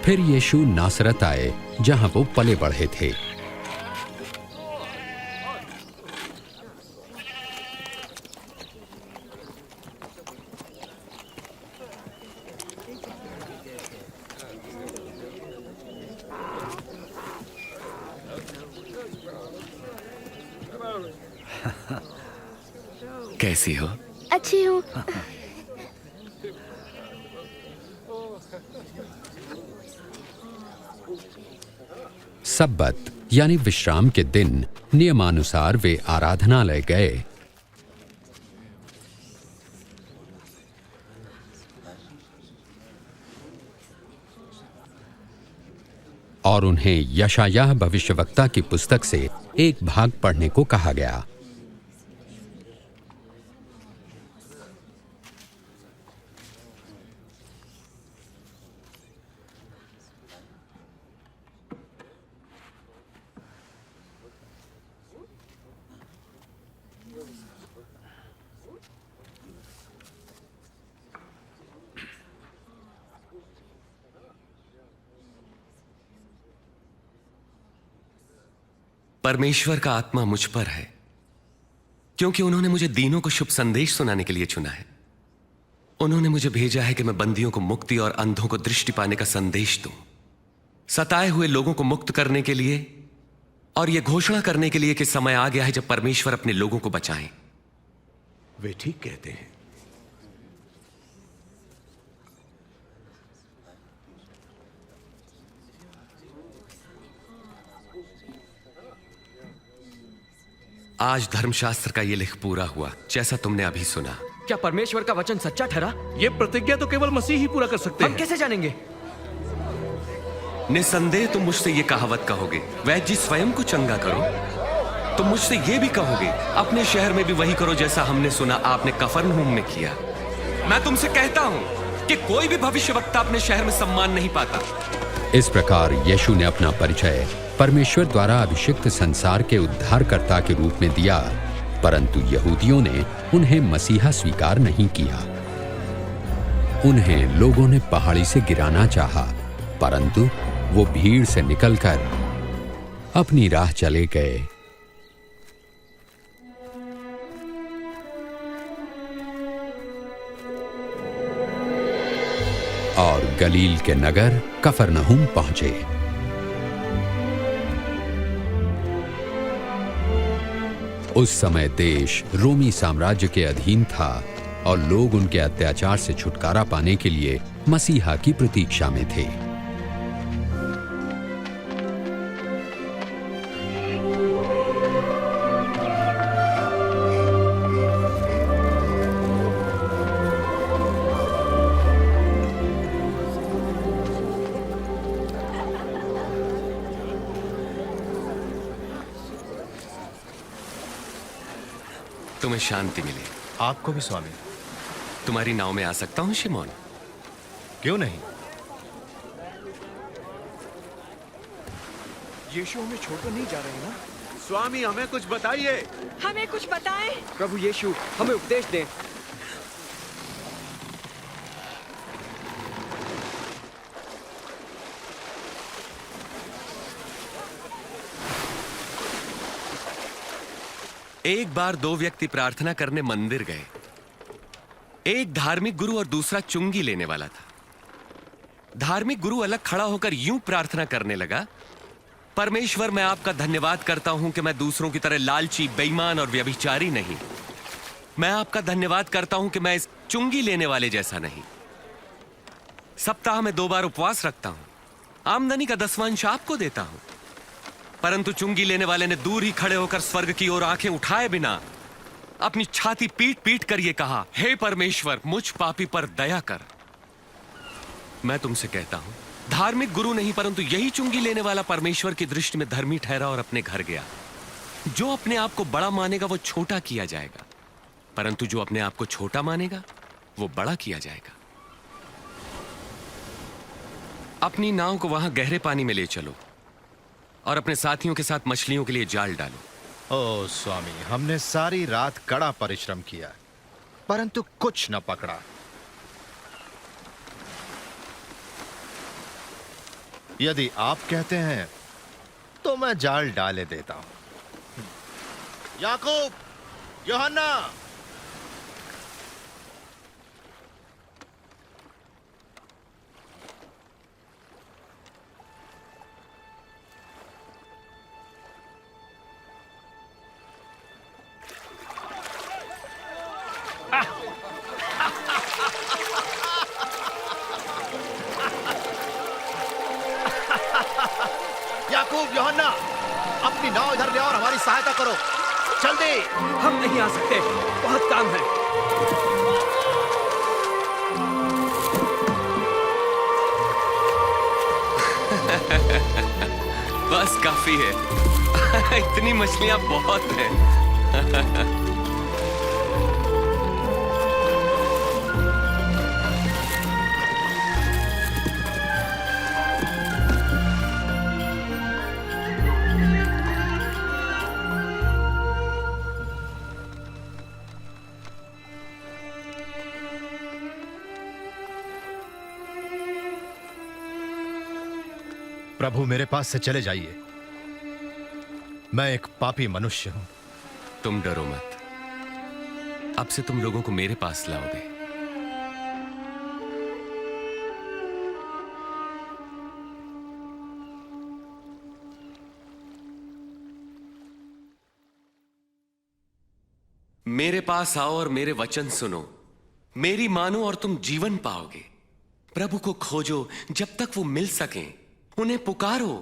फिर यीशु नासरत आए, जहां वो पले बढ़े थे। कैसी हो? अच्छी हूँ। सब्बत यानी विश्राम के दिन नियमानुसार वे आराधनालय गए। और उन्हें यशायाह भविष्यवक्ता की पुस्तक से एक भाग पढ़ने को कहा गया। परमेश्वर का आत्मा मुझ पर है, क्योंकि उन्होंने मुझे दीनों को शुभ संदेश सुनाने के लिए चुना है। उन्होंने मुझे भेजा है कि मैं बंदियों को मुक्ति और अंधों को दृष्टि पाने का संदेश दूं, सताए हुए लोगों को मुक्त करने के लिए और यह घोषणा करने के लिए कि समय आ गया है जब परमेश्वर अपने लोगों को बचाएं। वे ठीक कहते हैं। आज धर्मशास्त्र का यह लेख पूरा हुआ, जैसा तुमने अभी सुना। क्या परमेश्वर का वचन सच्चा ठहरा? ये प्रतिज्ञा तो केवल मसीह ही पूरा कर सकते हम हैं। कैसे जानेंगे? निसंदेह तुम मुझसे ये कहावत कहोगे, वैद्य जी स्वयं को चंगा करो। तुम मुझसे ये भी कहोगे, अपने शहर में भी वही करो जैसा हमने सुना आपने कफरनहूम में किया। मैं तुमसे कहता हूं कि कोई भी भविष्यवक्ता अपने शहर में सम्मान नहीं पाता। इस प्रकार यीशु ने अपना परिचय परमेश्वर द्वारा अभिषिक्त संसार के उद्धारकर्ता के रूप में दिया, परंतु यहूदियों ने उन्हें मसीहा स्वीकार नहीं किया। उन्हें लोगों ने पहाड़ी से गिराना चाहा, परंतु वो भीड़ से निकलकर अपनी राह चले गए। और गलील के नगर कफरनहूम पहुंचे। उस समय देश रोमी साम्राज्य के अधीन था और लोग उनके अत्याचार से छुटकारा पाने के लिए मसीहा की प्रतीक्षा में थे। तुम्हें शांति मिले। आपको भी स्वामी। तुम्हारी नाव में आ सकता हूं शिमोन? क्यों नहीं? यीशु हमें छोड़कर नहीं जा रहे ना? स्वामी हमें कुछ बताइए। हमें कुछ बताएं। प्रभु यीशु हमें उपदेश दें। एक बार दो व्यक्ति प्रार्थना करने मंदिर गए। एक धार्मिक गुरु और दूसरा चुंगी लेने वाला था। धार्मिक गुरु अलग खड़ा होकर यूं प्रार्थना करने लगा, परमेश्वर मैं आपका धन्यवाद करता हूं कि मैं दूसरों की तरह लालची, बेईमान और व्यभिचारी नहीं। मैं आपका धन्यवाद करता हूं कि मैं इस चुंगी लेने वाले जैसा नहीं। सप्ताह में 2 बार उपवास रखता हूं, आमदनी का 10वां अंश आपको देता हूं। परंतु चुंगी लेने वाले ने दूर ही खड़े होकर स्वर्ग की ओर आंखें उठाए बिना अपनी छाती पीट पीट कर यह कहा, हे परमेश्वर मुझ पापी पर दया कर। मैं तुमसे कहता हूं, धार्मिक गुरु नहीं परंतु यही चुंगी लेने वाला परमेश्वर की दृष्टि में धर्मी ठहरा और अपने घर गया। जो अपने आप को बड़ा मानेगा वो छोटा किया जाएगा, परंतु जो अपने आप को छोटा मानेगा वो बड़ा किया जाएगा। अपनी नाव को वहां गहरे पानी में ले चलो और अपने साथियों के साथ मछलियों के लिए जाल डालो। ओ स्वामी, हमने सारी रात कड़ा परिश्रम किया परंतु कुछ न पकड़ा। यदि आप कहते हैं तो मैं जाल डाले देता हूं। याकूब, यूहन्ना, याकूब, यूहन्ना, अपनी नाव इधर ले और हमारी सहायता करो, जल्दी। हम नहीं आ सकते, बहुत काम है। बस काफी है। इतनी मछलियां बहुत हैं। प्रभु, मेरे पास से चले जाइए। मैं एक पापी मनुष्य हूं। तुम डरो मत। अब से तुम लोगों को मेरे पास लाओगे। मेरे पास आओ और मेरे वचन सुनो। मेरी मानो और तुम जीवन पाओगे। प्रभु को खोजो जब तक वो मिल सकें। उन्हें पुकारो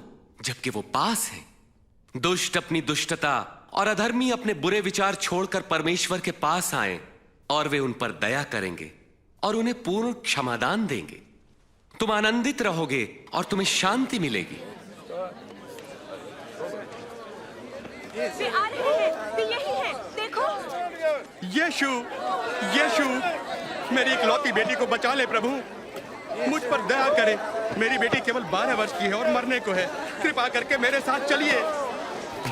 जबकि वो पास हैं। दुष्ट अपनी दुष्टता और अधर्मी अपने बुरे विचार छोड़कर परमेश्वर के पास आएं और वे उन पर दया करेंगे और उन्हें पूर्ण क्षमादान देंगे। तुम आनंदित रहोगे और तुम्हें शांति मिलेगी। वे आ रहे हैं, वे यही हैं, देखो। यीशु, यीशु, मेरी इकलौती बेटी को बचा ले प्रभु। मुझ पर दया करे। मेरी बेटी केवल 12 वर्ष की है और मरने को है। कृपा करके मेरे साथ चलिए।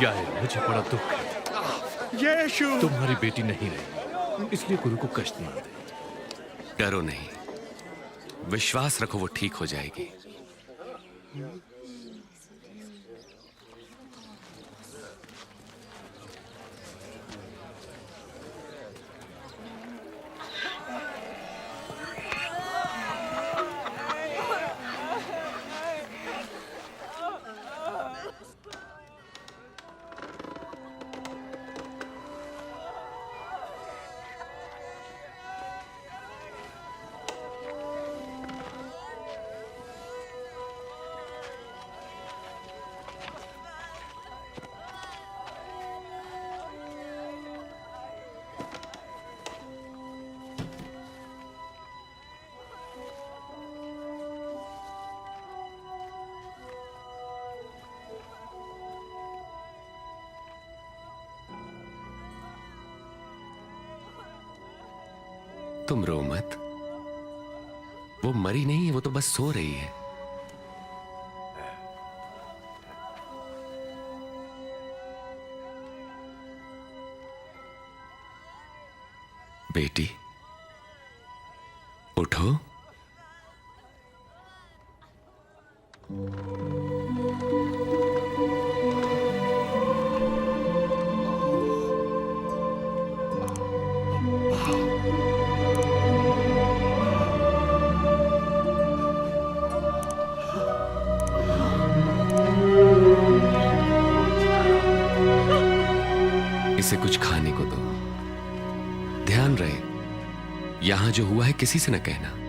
यार, मुझे बड़ा दुख है। यीशु, तुम्हारी बेटी नहीं रही, इसलिए गुरु को कष्ट ना दे। डरो नहीं, विश्वास रखो, वो ठीक हो जाएगी। तुम रो मत। वो मरी नहीं है, वो तो बस सो रही है। बेटी, उठो। इसे कुछ खाने को दो। ध्यान रहे, यहां जो हुआ है किसी से न कहना।